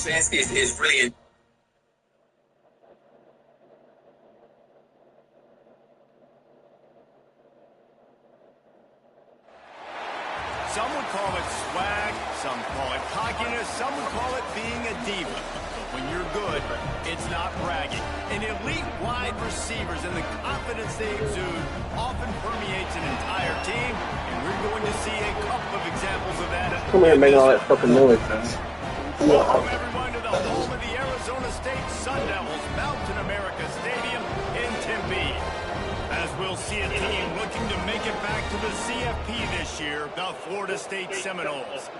Stefanski is really. Some would call it swag, some call it cockiness, some would call it being a diva. But when you're good, it's not bragging. And elite wide receivers and the confidence they exude often permeates an entire team, and we're going to see a couple of examples of that. Come here making all that fucking noise, man. Welcome everyone to the home of the Arizona State Sun Devils, Mountain America Stadium in Tempe. As we'll see a team looking to make it back to the CFP this year, the Florida State Seminoles.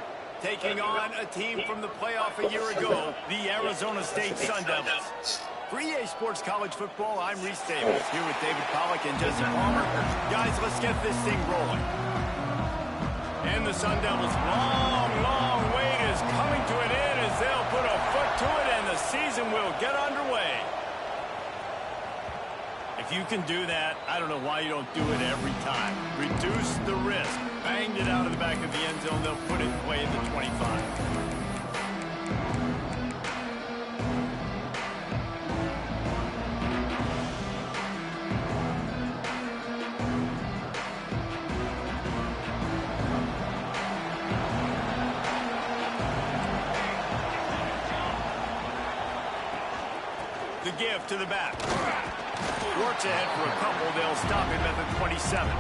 Taking on a team from the playoff a year ago, the Arizona State Sun Devils. For EA Sports College Football, I'm Reese Davis, here with David Pollack and Jesse Palmer. Guys, let's get this thing rolling. And the Sun Devils' long wait is coming to an end as they'll put a foot to it and the season will get underway. If you can do that, I don't know why you don't do it every time. Reduce the risk. Banged it out of the back of the end zone. They'll put it away at the 25. The give to the back. Works ahead for a couple. They'll stop him at the 27.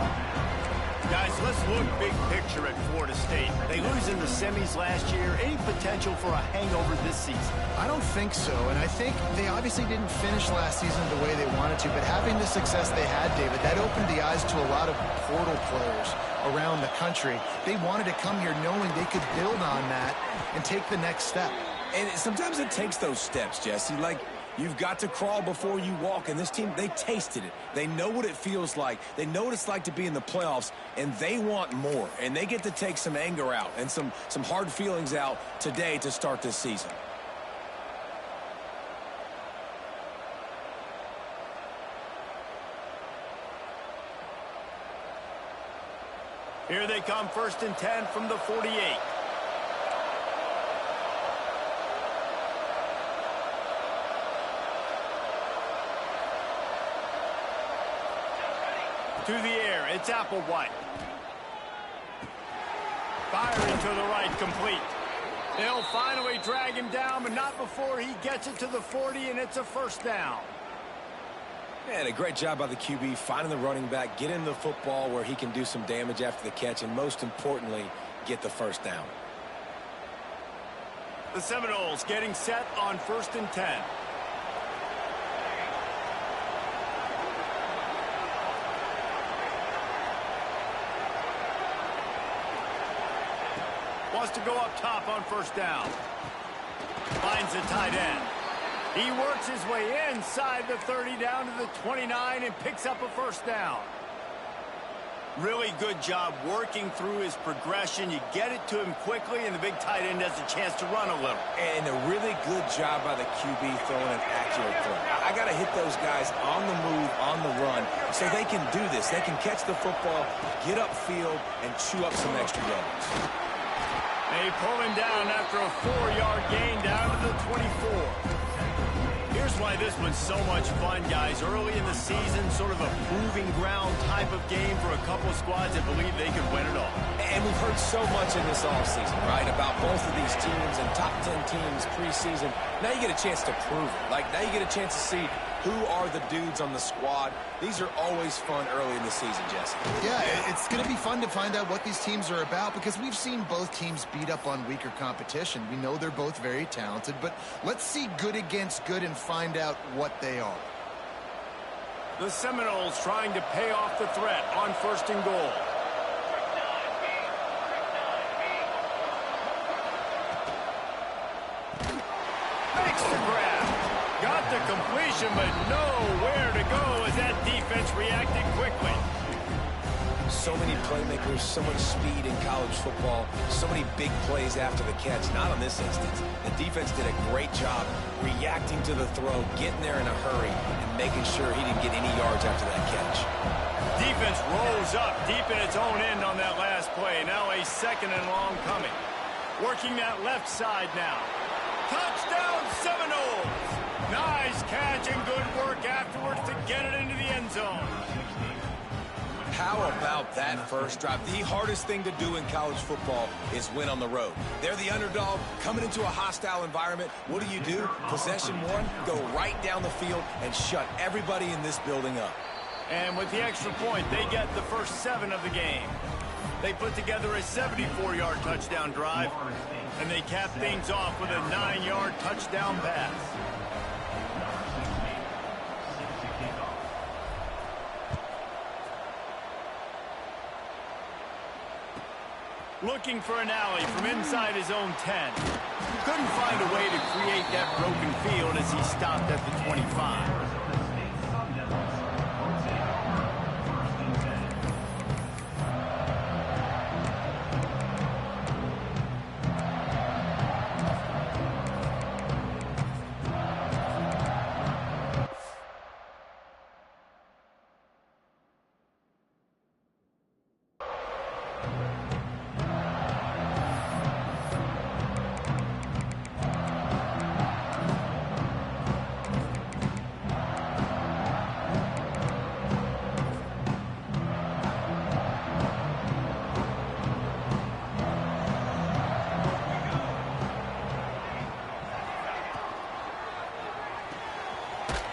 Guys, let's look big picture at Florida State. They lose in the semis last year. Any potential for a hangover this season? I don't think so, and I think they obviously didn't finish last season the way they wanted to, but having the success they had, David, that opened the eyes to a lot of portal players around the country. They wanted to come here knowing they could build on that and take the next step. And sometimes it takes those steps, Jesse. Like, you've got to crawl before you walk, and this team, they tasted it. They know what it feels like. They know what it's like to be in the playoffs, and they want more. And they get to take some anger out and some hard feelings out today to start this season. Here they come, 1st and 10 from the 48. To the air, it's Applewhite. Firing to the right, complete. They'll finally drag him down, but not before he gets it to the 40, and it's a first down. And a great job by the QB, finding the running back, getting the football where he can do some damage after the catch, and most importantly, get the first down. The Seminoles getting set on 1st and 10. Wants to go up top on 1st down. Finds the tight end. He works his way inside the 30 down to the 29 and picks up a first down. Really good job working through his progression. You get it to him quickly, and the big tight end has a chance to run a little. And a really good job by the QB throwing an accurate throw. I got to hit those guys on the move, on the run, so they can do this. They can catch the football, get upfield, and chew up some extra yards. They pull him down after a 4-yard gain down to the 24. Here's why this one's so much fun, guys. Early in the season, sort of a proving ground type of game for a couple of squads that believe they could win it all. And we've heard so much in this offseason, right, about both of these teams and top 10 teams preseason. Now you get a chance to prove it. Like, now you get a chance to see who are the dudes on the squad. These are always fun early in the season, Jesse. Yeah, it's going to be fun to find out what these teams are about because we've seen both teams beat up on weaker competition. We know they're both very talented, but let's see good against good and find out what they are. The Seminoles trying to pay off the threat on 1st and goal. Makes the grab. Got the completion, but nowhere to go as that defense reacted quickly. So many playmakers, so much speed in college football, so many big plays after the catch. Not in this instance. The defense did a great job reacting to the throw, getting there in a hurry, and making sure he didn't get any yards after that catch. Defense rose up deep in its own end on that last play. Now a 2nd and long coming. Working that left side now. Touchdown Seminoles! Nice catch and good work afterwards to get it into the end zone. How about that first drive? The hardest thing to do in college football is win on the road. They're the underdog coming into a hostile environment. What do? Possession one, go right down the field and shut everybody in this building up. And with the extra point, they get the first 7 of the game. They put together a 74-yard touchdown drive, and they cap things off with a 9-yard touchdown pass. Looking for an alley from inside his own 10. Couldn't find a way to create that broken field as he stopped at the 25.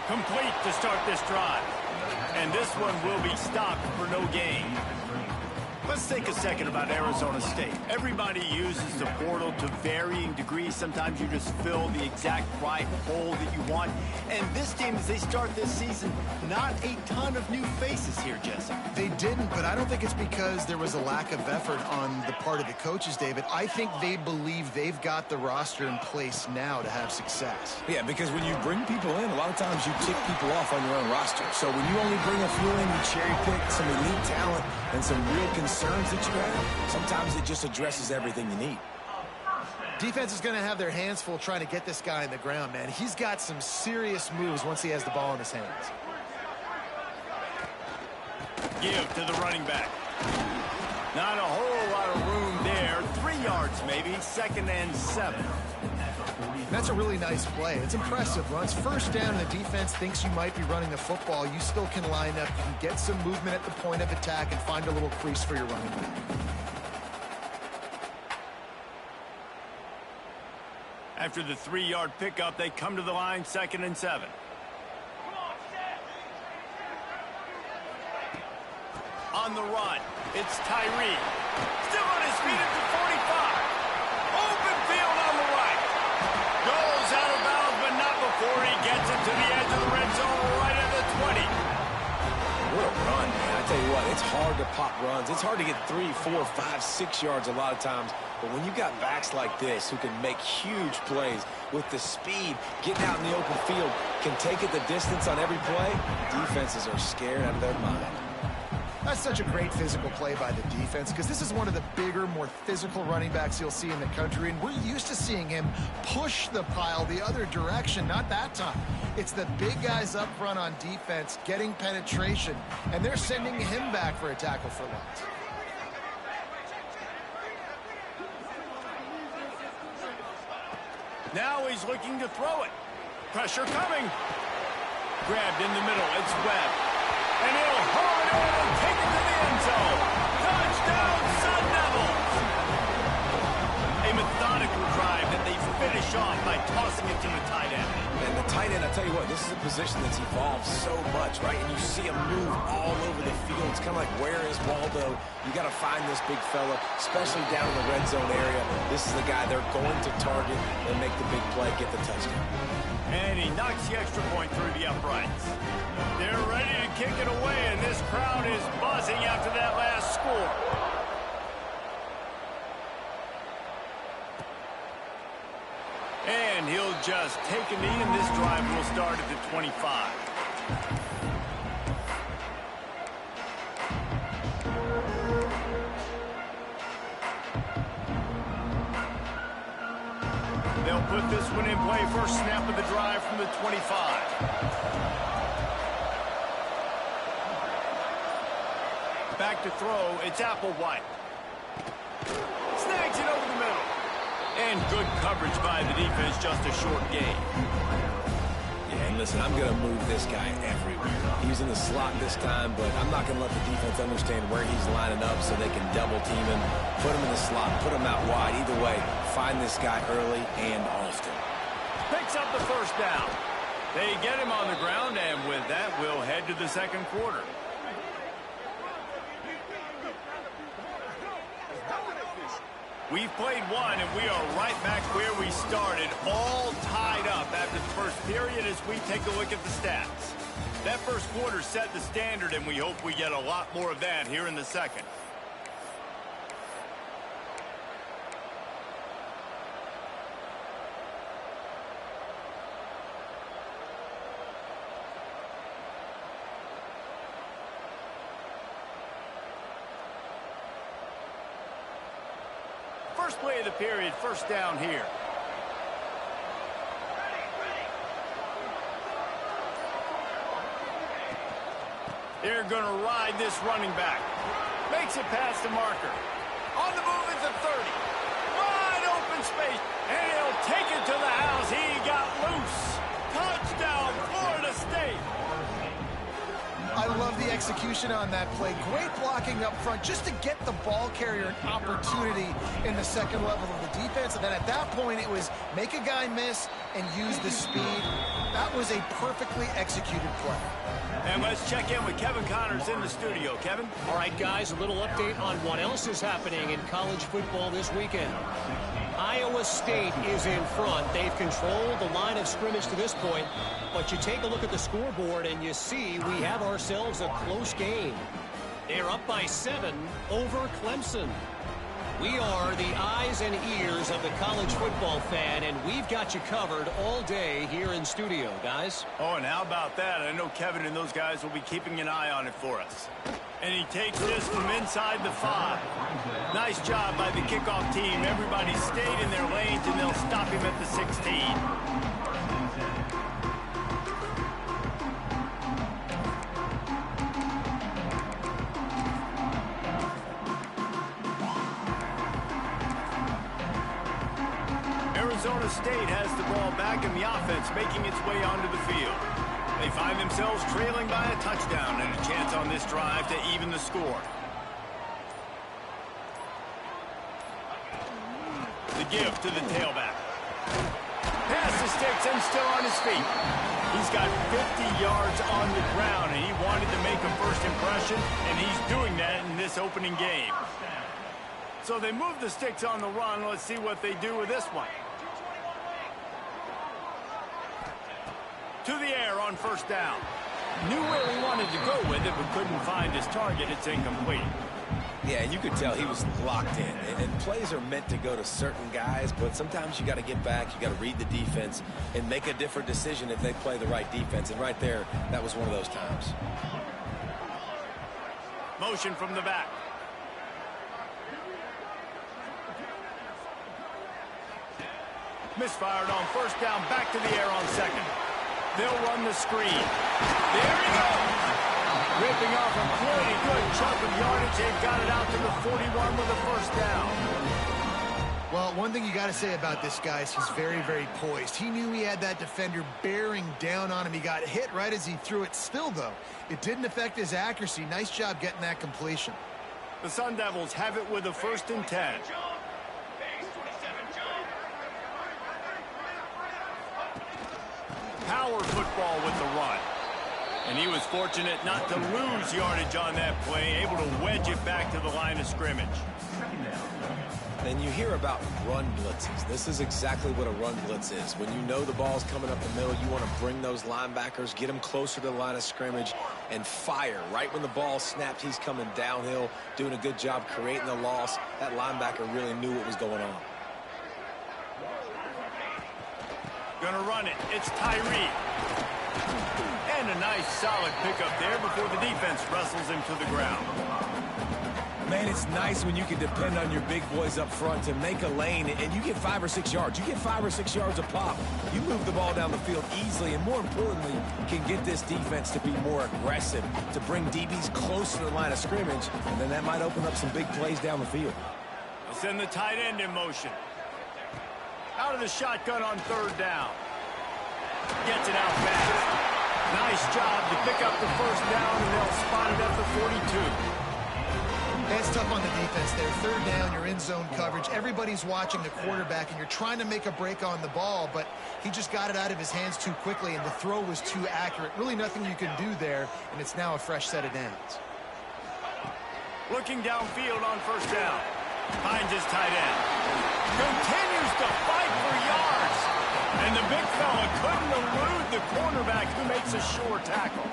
Complete to start this drive. And this one will be stopped for no gain. Let's take a second about Arizona State. Everybody uses the portal to varying degrees. Sometimes you just fill the exact right hole that you want. And this team, as they start this season, not a ton of new faces here, Jesse. They didn't, but I don't think it's because there was a lack of effort on the part of the coaches, David. I think they believe they've got the roster in place now to have success. Yeah, because when you bring people in, a lot of times you tick people off on your own roster. So when you only bring a few in, you cherry pick some elite talent and some real concerns that you have, sometimes it just addresses everything you need. Defense is going to have their hands full trying to get this guy in the ground, man. He's got some serious moves once he has the ball in his hands. Give to the running back. Not a whole lot of room there. 3 yards maybe, 2nd and 7. That's a really nice play. It's impressive. Runs first down and the defense thinks you might be running the football. You still can line up. You can get some movement at the point of attack and find a little crease for your running back. After the 3-yard pickup, they come to the line, 2nd and 7. On the run, it's Tyree. Still on his feet at the 45. Open field on the right. Goes out of bounds, but not before he gets it to the edge of the red zone right at the 20. What a run, man. I tell you what, it's hard to pop runs. It's hard to get 3, 4, 5, 6 yards a lot of times. But when you've got backs like this who can make huge plays with the speed, getting out in the open field, can take it the distance on every play, defenses are scared out of their mind. That's such a great physical play by the defense because this is one of the bigger, more physical running backs you'll see in the country, and we're used to seeing him push the pile the other direction. Not that time. It's the big guys up front on defense getting penetration, and they're sending him back for a tackle for loss. Now he's looking to throw it. Pressure coming. Grabbed in the middle. It's Webb. And he'll haul it in and take it to the end zone. Touchdown, Sun Devils! A methodical drive that they finish off by tossing it to the tight end. And the tight end, I tell you what, this is a position that's evolved so much, right? And you see him move all over the field. It's kind of like, where is Waldo? You got to find this big fella, especially down in the red zone area. This is the guy they're going to target and make the big play, get the touchdown. And he knocks the extra point through the uprights. They're ready to kick it away, and this crowd is buzzing after that last score. And he'll just take a knee, and this drive will start at the 25. They'll put this one in play. First snap of the drive from the 25. Back to throw, it's Applewhite. Snags it over the middle. And good coverage by the defense, just a short gain. Yeah, and listen, I'm going to move this guy everywhere. He's in the slot this time, but I'm not going to let the defense understand where he's lining up so they can double team him, put him in the slot, put him out wide. Either way, find this guy early and often. Picks up the first down. They get him on the ground, and with that, we'll head to the second quarter. We've played one, and we are right back where we started, all tied up after the first period as we take a look at the stats. That first quarter set the standard, and we hope we get a lot more of that here in the second. First play of the period, first down here. They're going to ride this running back. Makes it past the marker. On the move at the 30. Wide open space. And he'll take it to the house. He got loose. Touchdown, Florida State. I love the execution on that play. Great blocking up front just to get the ball carrier an opportunity in the second level of the defense. And then at that point, it was make a guy miss and use the speed. That was a perfectly executed play. And let's check in with Kevin Connors in the studio. Kevin? All right, guys, a little update on what else is happening in college football this weekend. Iowa State is in front. They've controlled the line of scrimmage to this point. But you take a look at the scoreboard and you see we have ourselves a close game. They're up by 7 over Clemson. We are the eyes and ears of the college football fan, and we've got you covered all day here in studio, guys. Oh, and how about that? I know Kevin and those guys will be keeping an eye on it for us. And he takes this from inside the 5. Nice job by the kickoff team. Everybody stayed in their lanes, and they'll stop him at the 16. Arizona State has the ball back in the offense, making its way onto the field. They find themselves trailing by a touchdown and a chance on this drive to even the score. The give to the tailback. Pass the sticks and still on his feet. He's got 50 yards on the ground, and he wanted to make a first impression, and he's doing that in this opening game. So they move the sticks on the run. Let's see what they do with this one. To the air on first down. Knew where he wanted to go with it, but couldn't find his target. It's incomplete. Yeah, and you could tell he was locked in. And plays are meant to go to certain guys, but sometimes you got to get back, you got to read the defense, and make a different decision if they play the right defense. And right there, that was one of those times. Motion from the back. Misfired on first down, back to the air on second. They'll run the screen. There he goes. Ripping off a pretty good chunk of yardage. They've got it out to the 41 with a first down. Well, one thing you got to say about this guy is he's very, very poised. He knew he had that defender bearing down on him. He got hit right as he threw it. Still, though, it didn't affect his accuracy. Nice job getting that completion. The Sun Devils have it with a 1st and 10. Power football with the run. And he was fortunate not to lose yardage on that play, able to wedge it back to the line of scrimmage. And you hear about run blitzes. This is exactly what a run blitz is. When you know the ball's coming up the middle, you want to bring those linebackers, get them closer to the line of scrimmage, and fire. Right when the ball snaps, he's coming downhill, doing a good job creating the loss. That linebacker really knew what was going on. Gonna run it. It's Tyree. And a nice solid pickup there before the defense wrestles him to the ground. Man, it's nice when you can depend on your big boys up front to make a lane, and you get 5 or 6 yards. You get 5 or 6 yards a pop. You move the ball down the field easily, and more importantly, can get this defense to be more aggressive, to bring DBs closer to the line of scrimmage, and then that might open up some big plays down the field. They'll send the tight end in motion. Out of the shotgun on third down. Gets it out fast. Nice job to pick up the first down, and they'll spot it at the 42. It's tough on the defense there. Third down, you're in zone coverage. Everybody's watching the quarterback, and you're trying to make a break on the ball, but he just got it out of his hands too quickly, and the throw was too accurate. Really nothing you can do there, and it's now a fresh set of downs. Looking downfield on first down. Finds his tight end. Continues to fight for yards. And the big fella couldn't elude the cornerback who makes a sure tackle.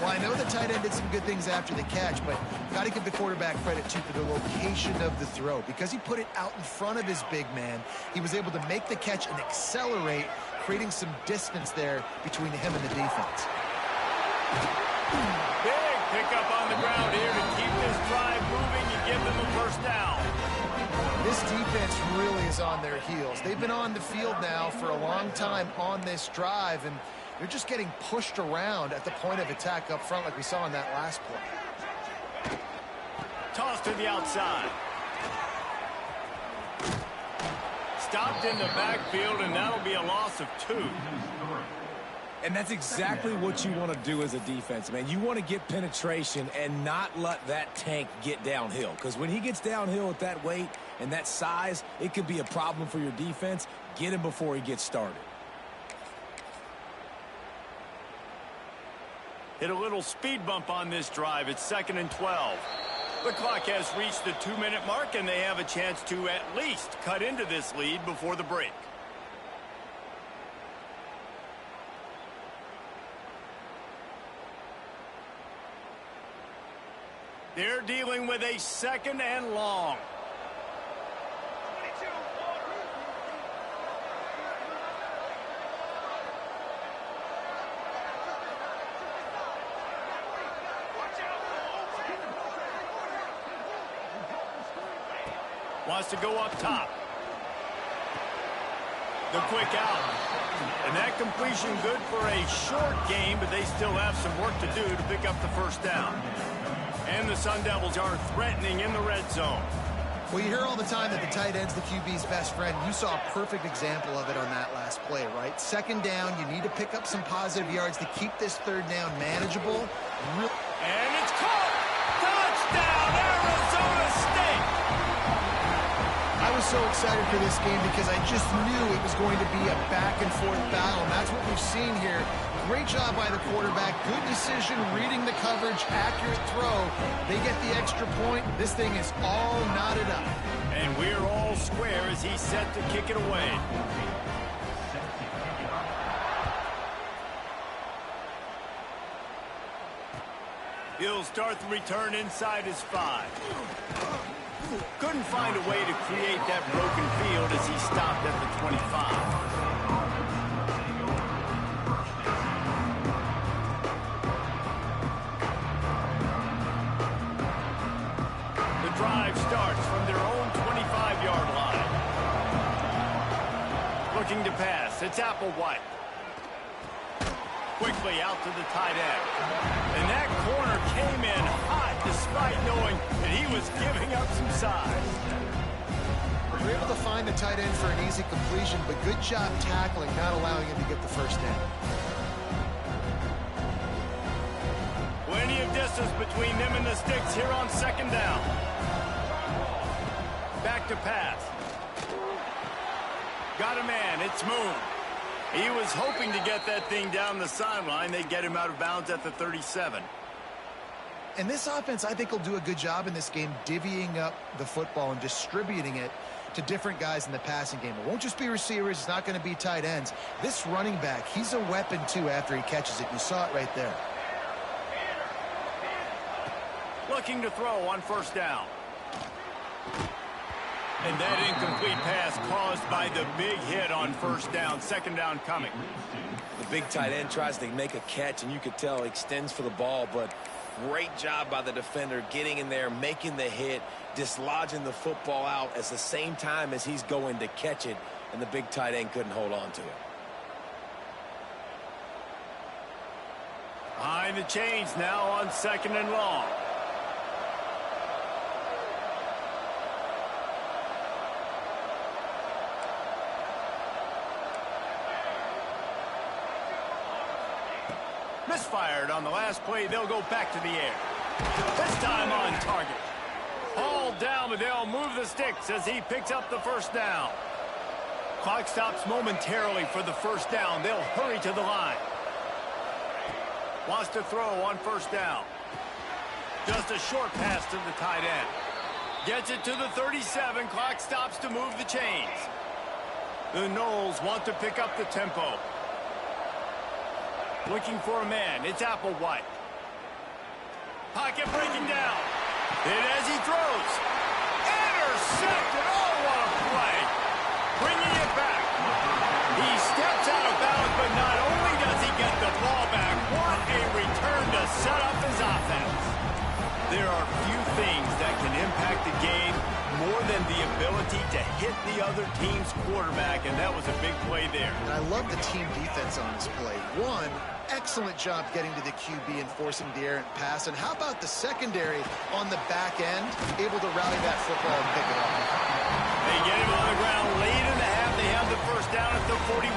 Well, I know the tight end did some good things after the catch, but got to give the quarterback credit, too, for the location of the throw. Because he put it out in front of his big man, he was able to make the catch and accelerate, creating some distance there between him and the defense. Big pickup on the ground here to keep this drive moving and give them a first down. This defense really is on their heels. They've been on the field now for a long time on this drive, and they're just getting pushed around at the point of attack up front like we saw in that last play. Toss to the outside. Stopped in the backfield, and that'll be a loss of 2. And that's exactly what you want to do as a defense, man. You want to get penetration and not let that tank get downhill. Because when he gets downhill at that weight and that size, it could be a problem for your defense. Get him before he gets started. Hit a little speed bump on this drive. It's 2nd and 12. The clock has reached the 2-minute mark, and they have a chance to at least cut into this lead before the break. They're dealing with a 2nd and long. Wants to go up top. The quick out. And that completion good for a short game, but they still have some work to do to pick up the first down. And the Sun Devils are threatening in the red zone. Well, you hear all the time that the tight end's the QB's best friend. You saw a perfect example of it on that last play, right? 2nd down, you need to pick up some positive yards to keep this 3rd down manageable. And it's caught! Touchdown, Arizona State! I was so excited for this game because I just knew it was going to be a back-and-forth battle, and that's what we've seen here. Great job by the quarterback. Good decision, reading the coverage, accurate throw. They get the extra point. This thing is all knotted up. And we're all square as he's set to kick it away. He'll start the return inside his 5. Couldn't find a way to create that broken field as he stopped at the 25. Drive starts from their own 25-yard line. Looking to pass. It's Applewhite. Quickly out to the tight end. And that corner came in hot despite knowing that he was giving up some size. We're able to find the tight end for an easy completion, but good job tackling, not allowing him to get the first down. Plenty of distance between them and the sticks here on 2nd down. Back to pass. Got a man. It's Moon. He was hoping to get that thing down the sideline. They get him out of bounds at the 37. And this offense, I think, will do a good job in this game divvying up the football and distributing it to different guys in the passing game. It won't just be receivers. It's not going to be tight ends. This running back, he's a weapon, too, after he catches it. You saw it right there. Looking to throw on first down. And that incomplete pass caused by the big hit on first down. 2nd down coming. The big tight end tries to make a catch, and you could tell he extends for the ball, but great job by the defender getting in there, making the hit, dislodging the football out at the same time as he's going to catch it, and the big tight end couldn't hold on to it. Behind the chains now on 2nd and long. required. On the last play, they'll go back to the air. This time on target. Hauled down, but they'll move the sticks as he picks up the first down. Clock stops momentarily for the first down. They'll hurry to the line. Wants to throw on first down. Just a short pass to the tight end. Gets it to the 37. Clock stops to move the chains. The Noles want to pick up the tempo. Looking for a man. It's Applewhite. Pocket breaking down. And as he throws. Intercepted. Oh, what a play. Bringing it back. He steps out of bounds, but not only does he get the ball back, what a return to set up his offense. There are few things that can impact the game more than the ability to hit the other team's quarterback, and that was a big play there. And I love the team defense on this play. One, excellent job getting to the QB and forcing the errant pass. And how about the secondary on the back end, able to rally that football and pick it up? They get him on the ground late in the half. They have the first down at the 41.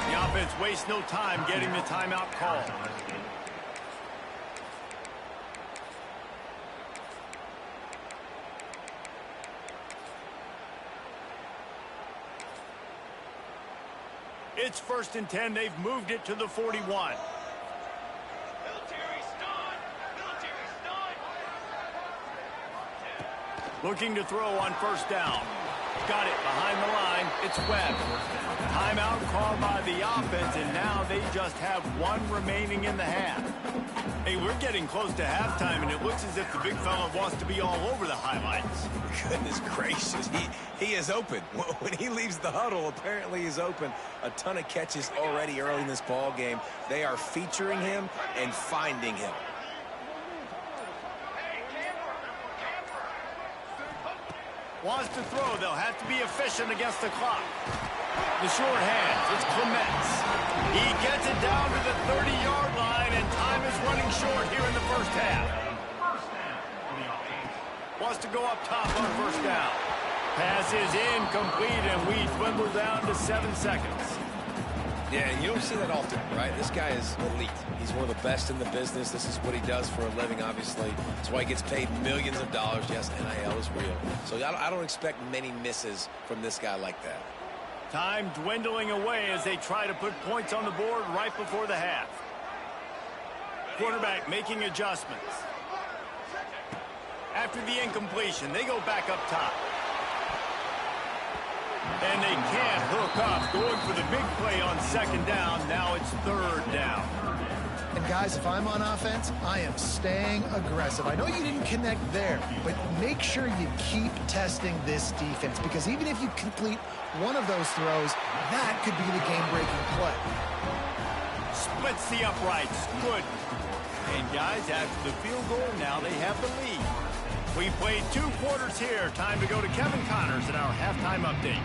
The offense wastes no time getting the timeout called. It's 1st and 10. They've moved it to the 41. Looking to throw on first down. Got it behind the line. It's Webb. Timeout called by the offense, and now they just have one remaining in the half. Hey, we're getting close to halftime, and it looks as if the big fella wants to be all over the highlights. Goodness gracious, he is open. When he leaves the huddle, apparently he's open. A ton of catches already early in this ball game. They are featuring him and finding him. Wants to throw. They'll have to be efficient against the clock. The short hands. It's Clements. He gets it down to the 30-yard line, and time is running short here in the first half. Wants to go up top on first down. Pass is incomplete, and we dwindle down to 7 seconds. Yeah, and you don't see that often, right? This guy is elite. He's one of the best in the business. This is what he does for a living, obviously. That's why he gets paid millions of dollars. Yes, NIL is real. So I don't expect many misses from this guy like that. Time dwindling away as they try to put points on the board right before the half. Quarterback making adjustments. After the incompletion, they go back up top. And they can't hook up, going for the big play on second down. Now it's 3rd down. And guys, if I'm on offense, I am staying aggressive. I know you didn't connect there, but make sure you keep testing this defense, because even if you complete one of those throws, that could be the game-breaking play. Splits the uprights. Good. And guys, after the field goal, now they have the lead. We played 2 quarters here. Time to go to Kevin Connors in our halftime update.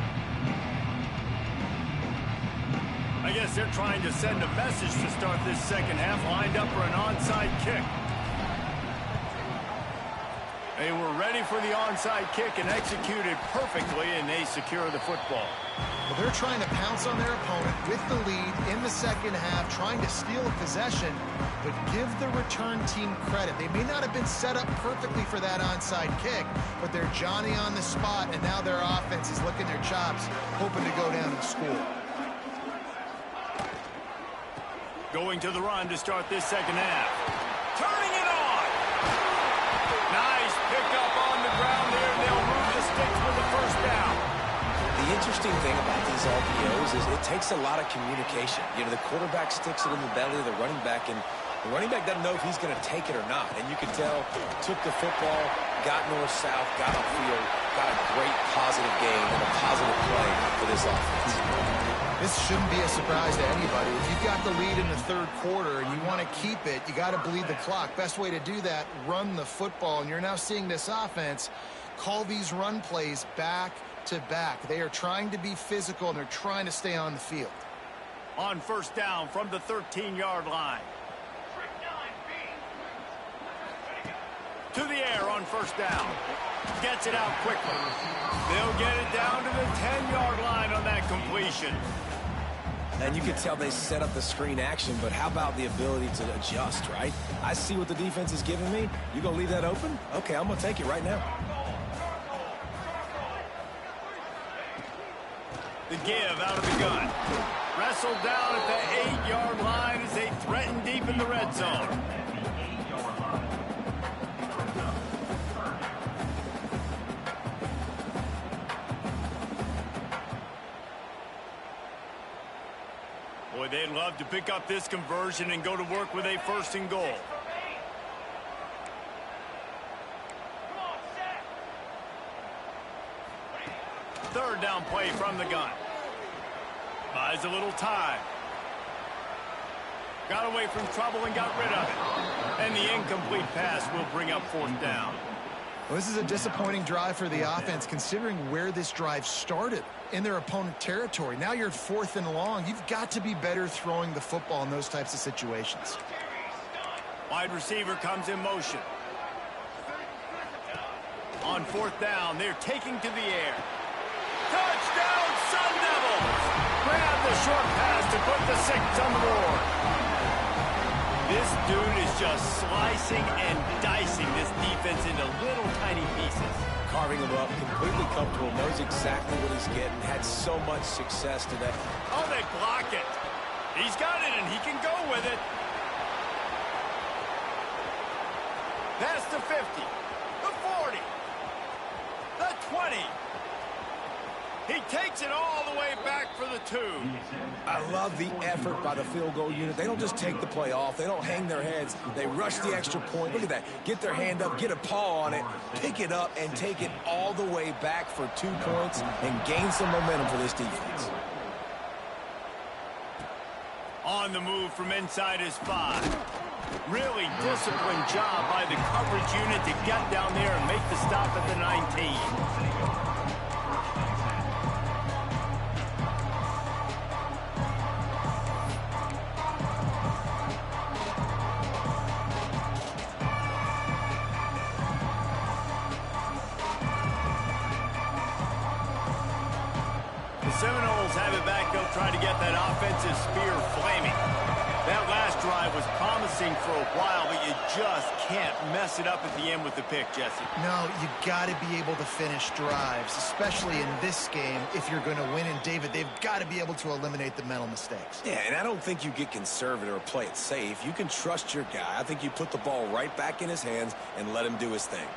I guess they're trying to send a message to start this second half, lined up for an onside kick. They were ready for the onside kick and executed perfectly, and they secure the football. Well, they're trying to pounce on their opponent with the lead in the second half, trying to steal a possession, but give the return team credit. They may not have been set up perfectly for that onside kick, but they're Johnny on the spot, and now their offense is licking their chops, hoping to go down and score. Going to the run to start this second half. Turning it on! Nice pickup on the ground there. They'll move the sticks for the first down. The interesting thing about these RPOs is it takes a lot of communication. You know, the quarterback sticks it in the belly of the running back, and the running back doesn't know if he's going to take it or not. And you can tell, took the football, got north-south, got upfield, got a great positive gain and a positive play for this offense. This shouldn't be a surprise to anybody. If you've got the lead in the 3rd quarter and you want to keep it, you got to bleed the clock. Best way to do that, run the football. And you're now seeing this offense call these run plays back to back. They are trying to be physical, and they're trying to stay on the field. On first down from the 13-yard line. To the air on first down. Gets it out quickly. They'll get it down to the 10-yard line on that completion. And you can tell they set up the screen action, but how about the ability to adjust, right? I see what the defense is giving me. You going to leave that open? Okay, I'm going to take it right now. The give out of the gun. Wrestled down at the 8-yard line as they threaten deep in the red zone. Boy, they'd love to pick up this conversion and go to work with a 1st and goal. Third down play from the gun. Buys a little time. Got away from trouble and got rid of it. And the incomplete pass will bring up 4th down. Well, this is a disappointing drive for the offense, considering where this drive started, in their opponent territory. Now you're 4th and long. You've got to be better throwing the football in those types of situations. Wide receiver comes in motion. On 4th down, they're taking to the air. Touchdown, Sun Devils! Grab the short pass to put the 6 on the board. This dude is just slicing and dicing this defense into little tiny pieces. Carving him up, completely comfortable, knows exactly what he's getting, had so much success today. Oh, they block it. He's got it, and he can go with it. That's the 50, the 40, the 20. He takes it all the way back for the 2. I love the effort by the field goal unit. They don't just take the play off. They don't hang their heads. They rush the extra point. Look at that. Get their hand up, get a paw on it, pick it up, and take it all the way back for 2 points and gain some momentum for this defense. On the move from inside his 5. Really disciplined job by the coverage unit to get down there and make the stop at the 19. Seminoles have it back. They'll try to get that offensive spear flaming. That last drive was promising for a while, but you just can't mess it up at the end with the pick, Jesse. No, you got to be able to finish drives, especially in this game. If you're going to win, and David, they've got to be able to eliminate the mental mistakes. Yeah, and I don't think you get conservative or play it safe. You can trust your guy. I think you put the ball right back in his hands and let him do his thing.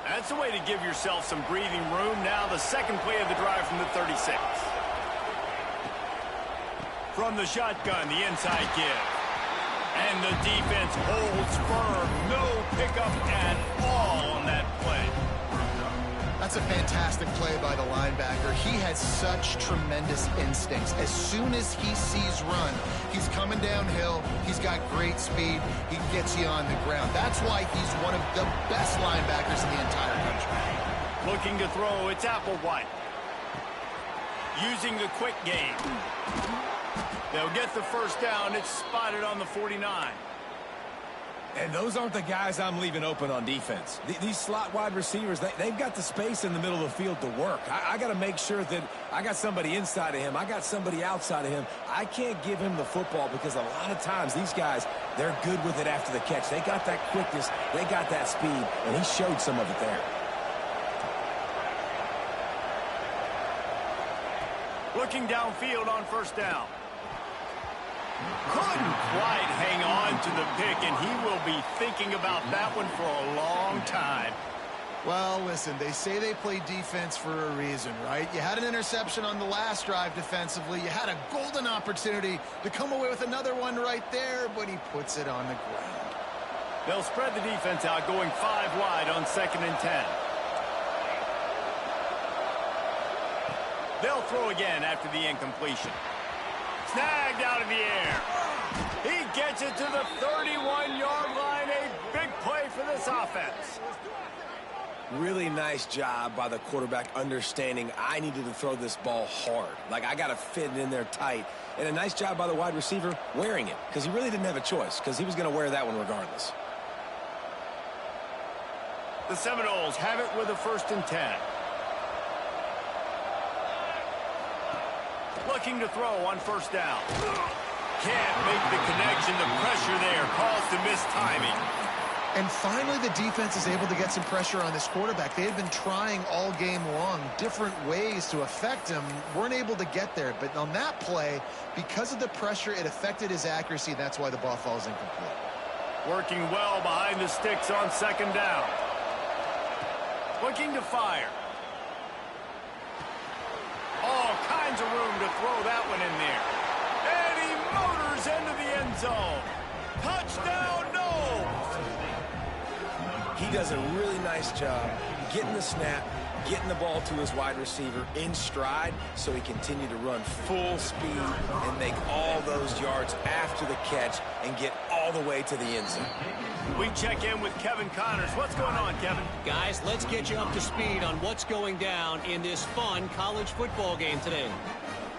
That's a way to give yourself some breathing room. Now the second play of the drive from the 36. From the shotgun, the inside give. And the defense holds firm. No pickup at all on that play. That's a fantastic play by the linebacker. He has such tremendous instincts. As soon as he sees run, he's coming downhill. He's got great speed. He gets you on the ground. That's why he's one of the best linebackers in the entire country. Looking to throw, it's Applewhite. Using the quick game. They'll get the 1st down. It's spotted on the 49. And those aren't the guys I'm leaving open on defense. These slot wide receivers, they've got the space in the middle of the field to work. I got to make sure that I got somebody inside of him. I got somebody outside of him. I can't give him the football because a lot of times these guys, they're good with it after the catch. They got that quickness. They got that speed, and he showed some of it there. Looking downfield on 1st down. Couldn't quite hang on to the pick, and he will be thinking about that one for a long time. Well, listen, they say they play defense for a reason, right? You had an interception on the last drive defensively. You had a golden opportunity to come away with another one right there, but he puts it on the ground. They'll spread the defense out, going 5 wide on 2nd and 10. They'll throw again after the incompletion. Snagged out of the air. He gets it to the 31-yard line. A big play for this offense. Really nice job by the quarterback understanding I needed to throw this ball hard. Like, I got to fit it in there tight. And a nice job by the wide receiver wearing it because he really didn't have a choice because he was going to wear that one regardless. The Seminoles have it with a 1st and 10. Looking to throw on first down. Can't make the connection. The pressure there caused the missed timing. And finally, the defense is able to get some pressure on this quarterback. They had been trying all game long different ways to affect him. Weren't able to get there. But on that play, because of the pressure, it affected his accuracy. That's why the ball falls incomplete. Working well behind the sticks on second down. Looking to fire. All kinds of room to throw that one in there. And he motors into the end zone. Touchdown, no! He does a really nice job getting the snap, getting the ball to his wide receiver in stride so he continue to run full speed and make all those yards after the catch and get all the way to the end zone. We check in with Kevin Connors. What's going on, Kevin? Guys, let's get you up to speed on what's going down in this fun college football game today.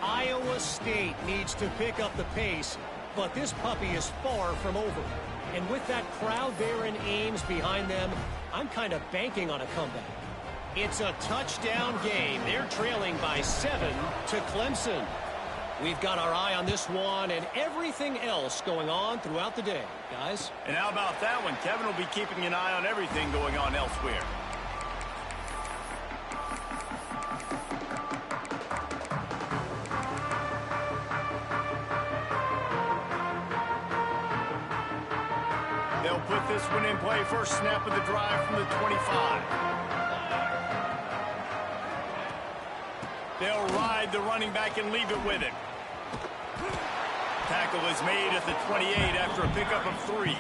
Iowa State needs to pick up the pace, but this puppy is far from over. And with that crowd there in Ames behind them, I'm kind of banking on a comeback. It's a touchdown game. They're trailing by 7 to Clemson. We've got our eye on this one and everything else going on throughout the day, guys. And how about that one? Kevin will be keeping an eye on everything going on elsewhere. They'll put this one in play. First snap of the drive from the 25. They'll ride the running back and leave it with it. Tackle is made at the 28 after a pickup of 3.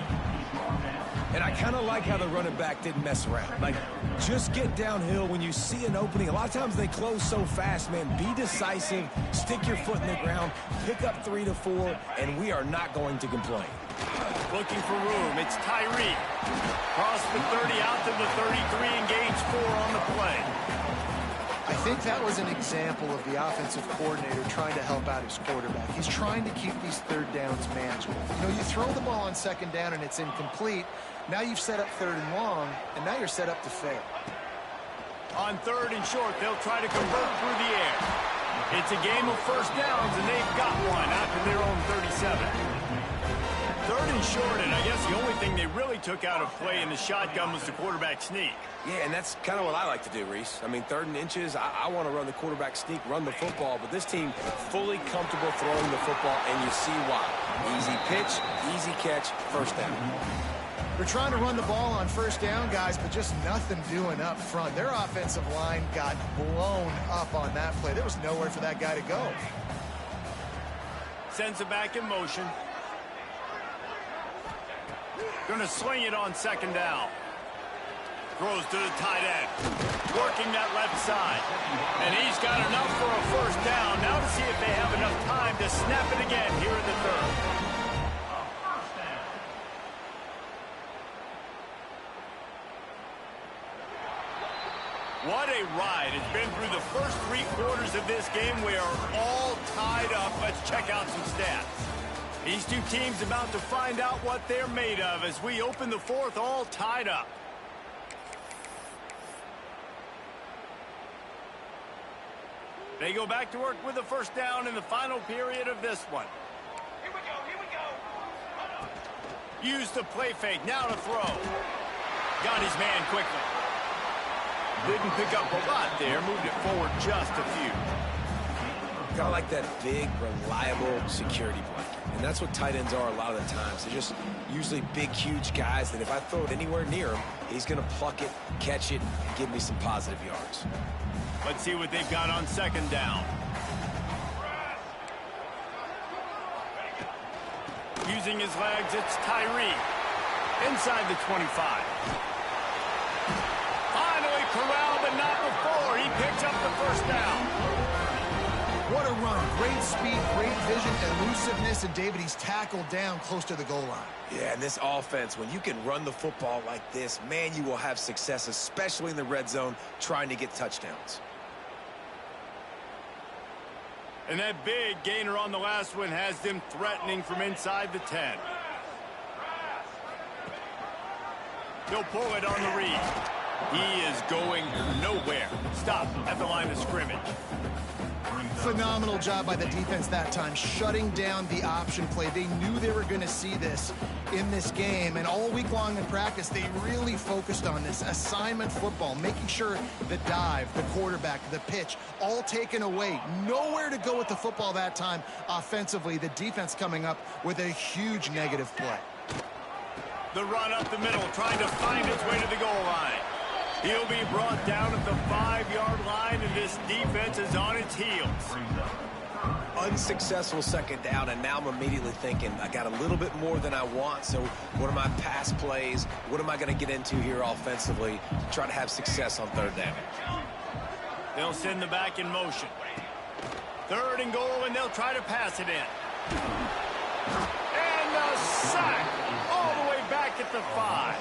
And I kind of like how the running back didn't mess around. Like, just get downhill when you see an opening. A lot of times they close so fast, man. Be decisive, stick your foot in the ground, pick up 3 to 4, and we are not going to complain. Looking for room. It's Tyree. Cross the 30 out to the 33 and gains 4 on the play. I think that was an example of the offensive coordinator trying to help out his quarterback. He's trying to keep these third downs manageable. You know, you throw the ball on second down and it's incomplete. Now you've set up third and long, and now you're set up to fail. On third and short, they'll try to convert through the air. It's a game of first downs, and they've got one out to their own 37. Third and short, and I guess the only thing they really took out of play in the shotgun was the quarterback sneak. Yeah, and that's kind of what I like to do, Reese. I mean, 3rd and inches, I want to run the quarterback sneak, run the football, but this team fully comfortable throwing the football, and you see why. Easy pitch, easy catch, first down. They're trying to run the ball on first down, guys, but just nothing doing up front. Their offensive line got blown up on that play. There was nowhere for that guy to go. Sends it back in motion. Going to sling it on second down. Throws to the tight end. Working that left side. And he's got enough for a first down. Now to see if they have enough time to snap it again here in the third. What a ride. It's been through the first 3 quarters of this game. We are all tied up. Let's check out some stats. These two teams about to find out what they're made of as we open the 4th all tied up. They go back to work with the first down in the final period of this one. Here we go. Use the play fake. Now to throw. Got his man quickly. Didn't pick up a lot there. Moved it forward just a few. Kind of like that big, reliable security blanket. And that's what tight ends are a lot of the times. They're just usually big, huge guys that if I throw it anywhere near him, he's going to pluck it, catch it, and give me some positive yards. Let's see what they've got on second down. Using his legs, it's Tyree. Inside the 25. Finally corralled, but not before. He picks up the first down. What a run. Great speed, great vision, elusiveness, and David, he's tackled down close to the goal line. Yeah, and this offense, when you can run the football like this, man, you will have success, especially in the red zone, trying to get touchdowns. And that big gainer on the last one has them threatening from inside the 10. He'll pull it on the read. He is going nowhere. Stop at the line of scrimmage. Phenomenal job by the defense that time, shutting down the option play. They knew they were going to see this in this game, and all week long in practice, they really focused on this assignment football, making sure the dive, the quarterback, the pitch, all taken away. Nowhere to go with the football that time offensively. The defense coming up with a huge negative play. The run up the middle, trying to find its way to the goal line. He'll be brought down at the 5-yard line, and this defense is on its heels. Unsuccessful second down, and now I'm immediately thinking, I got a little bit more than I want, so what are my pass plays? What am I going to get into here offensively to try to have success on third down? They'll send the back in motion. 3rd and goal, and they'll try to pass it in. And a sack all the way back at the 5.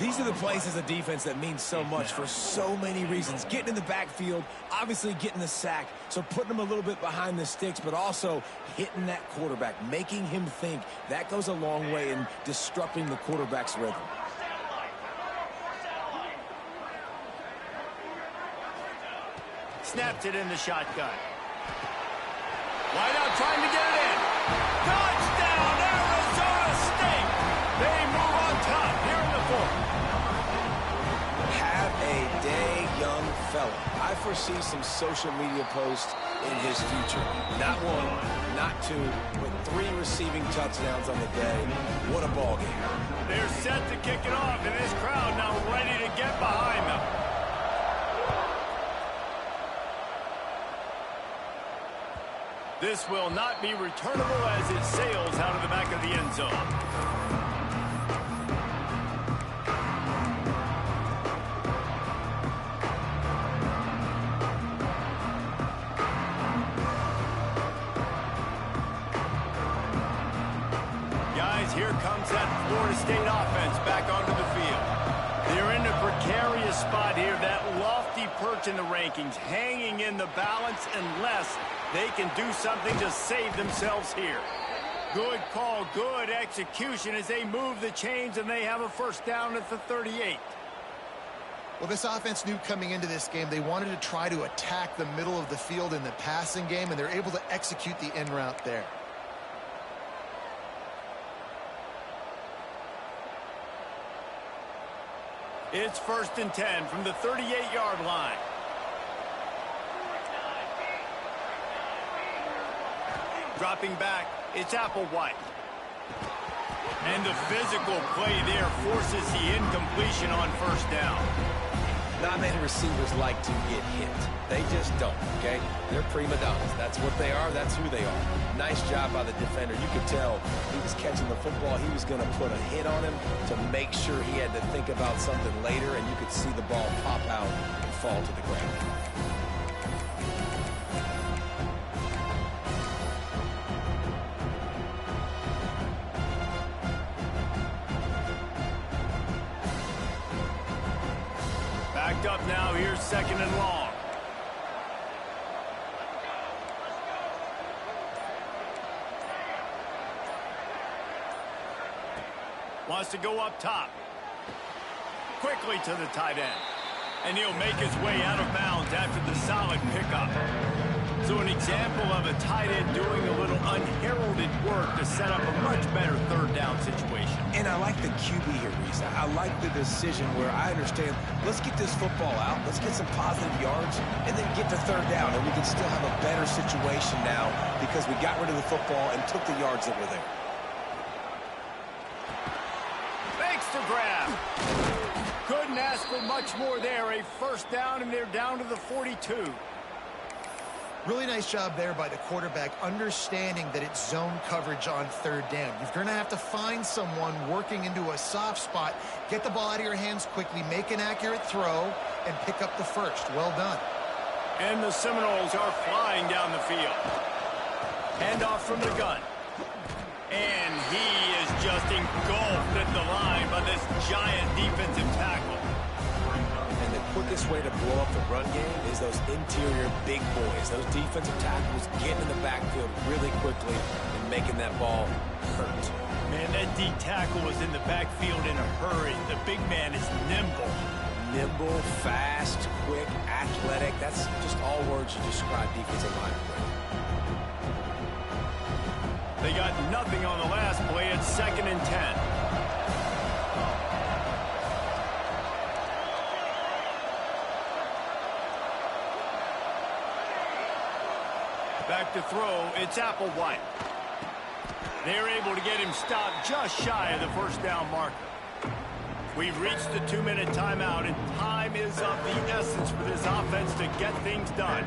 These are the plays as a defense that mean so much for so many reasons. Getting in the backfield, obviously getting the sack, so putting them a little bit behind the sticks, but also hitting that quarterback, making him think. That goes a long way in disrupting the quarterback's rhythm. Snaps it in the shotgun. Wide out trying to get it in. Touchdown, Arizona State! They move on top here in the 4th. Have a day, young fella. I foresee some social media posts in his future. Not 1, not 2, but 3 receiving touchdowns on the day. What a ball game. They're set to kick it off, and this crowd now ready to get behind them. This will not be returnable as it sails out of the back of the end zone. Here comes that Florida State offense back onto the field. They're in a precarious spot here, that lofty perch in the rankings, hanging in the balance unless they can do something to save themselves here. Good call, good execution as they move the chains, and they have a first down at the 38. Well, this offense knew coming into this game they wanted to try to attack the middle of the field in the passing game, and they're able to execute the in route there. It's 1st and 10 from the 38-yard line. Dropping back, it's Applewhite. And the physical play there forces the incompletion on first down. Not many receivers like to get hit. They just don't, okay? They're prima donnas. That's what they are. That's who they are. Nice job by the defender. You could tell he was catching the football. He was going to put a hit on him to make sure he had to think about something later, and you could see the ball pop out and fall to the ground. Backed up now, here's 2nd and long. Wants to go up top. Quickly to the tight end. And he'll make his way out of bounds after the solid pickup. So an example of a tight end doing a little unheralded work to set up a much better third down situation. And I like the QB here, Reese. I like the decision where I understand, let's get this football out, let's get some positive yards, and then get to third down, and we can still have a better situation now because we got rid of the football and took the yards that were there. Thanks to grab. Couldn't ask for much more there. A first down, and they're down to the 42. Really nice job there by the quarterback, understanding that it's zone coverage on third down. You're going to have to find someone working into a soft spot, get the ball out of your hands quickly, make an accurate throw, and pick up the first. Well done. And the Seminoles are flying down the field. Handoff from the gun. And he is just engulfed at the line by this giant defensive tackle. And the quickest way to blow up the run game is those interior big boys, those defensive tackles getting in the backfield really quickly and making that ball hurt. Man, that D tackle was in the backfield in a hurry. The big man is nimble. Nimble, fast, quick, athletic. That's just all words you describe defensive line play. They got nothing on the last play. It's 2nd and 10. Back to throw, it's Applewhite. They're able to get him stopped just shy of the first down marker. We've reached the 2-minute timeout, and time is of the essence for this offense to get things done.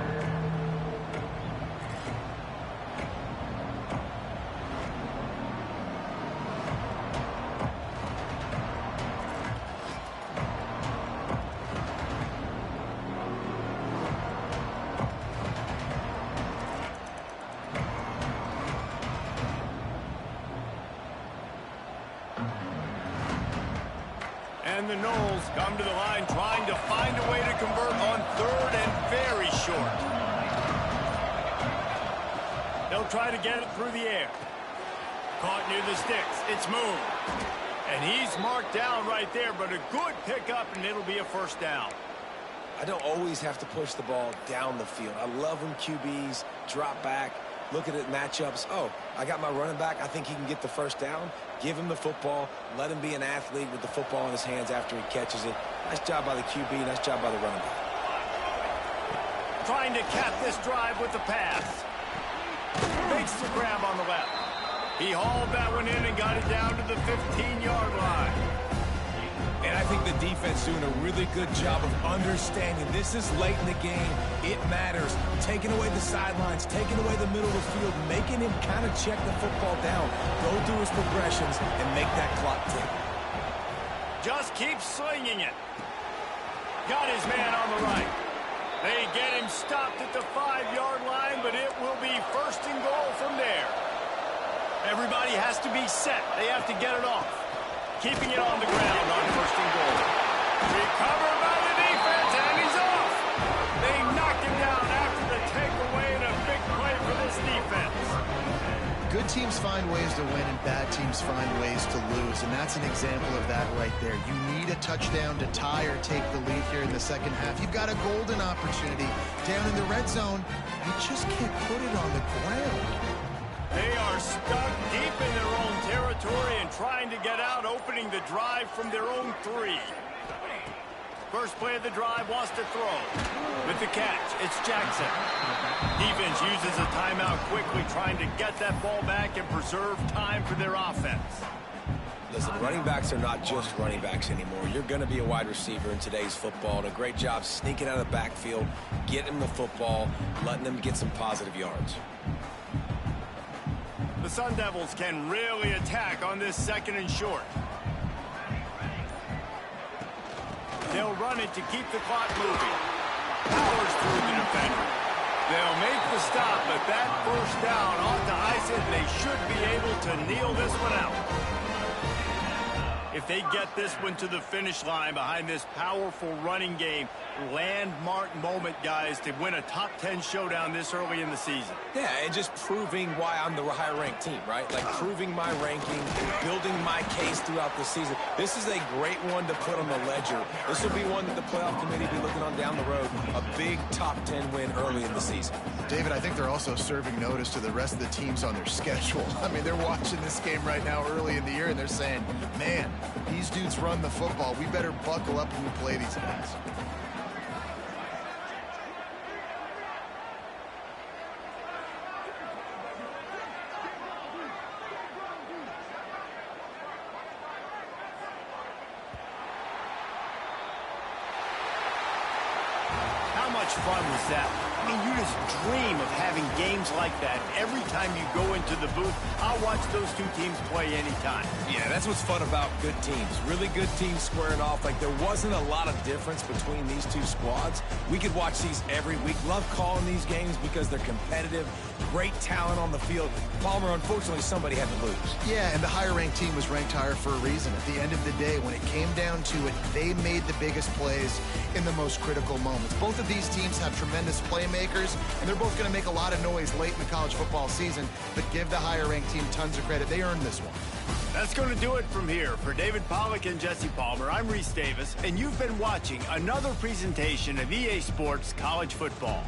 And the Noles come to the line trying to find a way to convert on 3rd and very short. They'll try to get it through the air. Caught near the sticks. It's Moon. And he's marked down right there, but a good pickup, and it'll be a first down. I don't always have to push the ball down the field. I love when QBs drop back, look at it matchups. Oh, I got my running back. I think he can get the first down. Give him the football. Let him be an athlete with the football in his hands after he catches it. Nice job by the QB. Nice job by the running back. Trying to cap this drive with the pass. Makes the grab on the left. He hauled that one in and got it down to the 15-yard line. And I think the defense doing a really good job of understanding this is late in the game. It matters. Taking away the sidelines, taking away the middle of the field, making him kind of check the football down, go through his progressions, and make that clock tick. Just keep slinging it. Got his man on the right. They get him stopped at the 5-yard line, but it will be 1st and goal from there. Everybody has to be set. They have to get it off. Keeping it on the ground on 1st and goal. Recovered by the defense, and he's off. They knocked him down after the takeaway, and a big play for this defense. Good teams find ways to win and bad teams find ways to lose, and that's an example of that right there. You need a touchdown to tie or take the lead here in the second half. You've got a golden opportunity down in the red zone. You just can't put it on the ground. They are stuck deep in their own territory and trying to get out, opening the drive from their own 3. First play of the drive wants to throw. With the catch, it's Jackson. Defense uses a timeout quickly, trying to get that ball back and preserve time for their offense. Listen, running backs are not just running backs anymore. You're going to be a wide receiver in today's football. And a great job sneaking out of the backfield, getting them the football, letting them get some positive yards. The Sun Devils can really attack on this 2nd and short. They'll run it to keep the clock moving. Powers through the defender. They'll make the stop, but that first down ought to ice it. They should be able to kneel this one out. If they get this one to the finish line behind this powerful running game, landmark moment, guys, to win a top 10 showdown this early in the season. Yeah, and just proving why I'm the higher-ranked team, right? Like proving my ranking, building my case throughout the season. This is a great one to put on the ledger. This will be one that the playoff committee will be looking on down the road. A big top 10 win early in the season. David, I think they're also serving notice to the rest of the teams on their schedule. I mean, they're watching this game right now early in the year, and they're saying, man, these dudes run the football. We better buckle up when we play these guys. How much fun was that? I mean, you just dream of having games like that. Every time you go into the booth, I'll watch those two teams play anytime. Yeah, that's what's fun about good teams. Really good teams squaring off. Like, there wasn't a lot of difference between these two squads. We could watch these every week. Love calling these games because they're competitive. Great talent on the field. Palmer, unfortunately, somebody had to lose. Yeah, and the higher-ranked team was ranked higher for a reason. At the end of the day, when it came down to it, they made the biggest plays in the most critical moments. Both of these teams have tremendous playmakers, and they're both going to make a lot of noise late in the college football season, but give the higher-ranked team tons of credit. They earned this one. That's going to do it from here. For David Pollack and Jesse Palmer, I'm Reese Davis, and you've been watching another presentation of EA Sports College Football.